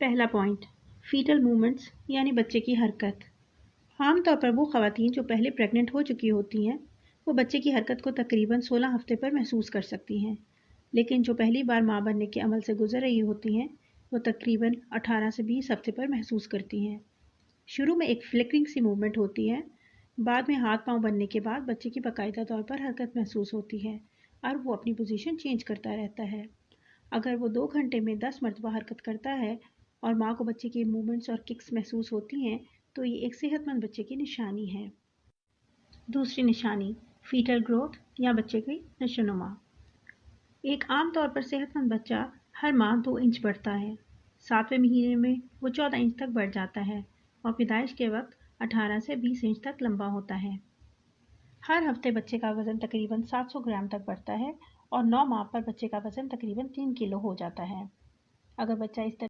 پہلا point, fatal movements یعنی بچے کی حرکت۔ عام طور پر وہ خواتین جو پہلے پریگننٹ ہو چکی ہوتی ہیں وہ بچے کی حرکت کو تقریباً 16 ہفتے پر محسوس کر سکتی ہیں، لیکن جو پہلی بار ماں بننے کے عمل سے گزر رہی ہوتی ہیں وہ تقریباً 18 سے 20 ہفتے پر محسوس کرتی ہیں۔ شروع میں ایک فلکرنگ سی موومنٹ ہوتی ہے، بعد میں ہاتھ پاؤں بننے کے بعد بچے کی باقاعدہ طور پر حرکت محسوس ہوتی ہے اور وہ اپنی پوزیشن چینج کرتا رہتا ہے۔ اگر وہ 2 گھنٹے میں 10 مرتبہ حرکت کرتا ہے اور ماں کو بچے کی موومنٹس اور ککس محسوس ہوتی ہیں تو یہ ایک صحت مند بچے کی نشانی ہے۔ دوسری نشانی، فیٹل گروتھ یا بچے کی نشوونما۔ ایک عام طور پر صحت مند بچہ ہر ماہ 2 انچ بڑھتا ہے۔ 7ویں مہینے میں وہ 14 انچ تک بڑھ جاتا ہے اور پیدائش کے وقت 18 سے 20 انچ تک لمبا ہوتا ہے۔ ہر ہفتے بچے کا وزن تقریباً 700 گرام تک بڑھتا ہے اور 9 ماہ پر بچے کا وزن تقریباً 3 کلو ہو جاتا ہے۔ اگر بچہ اس طرح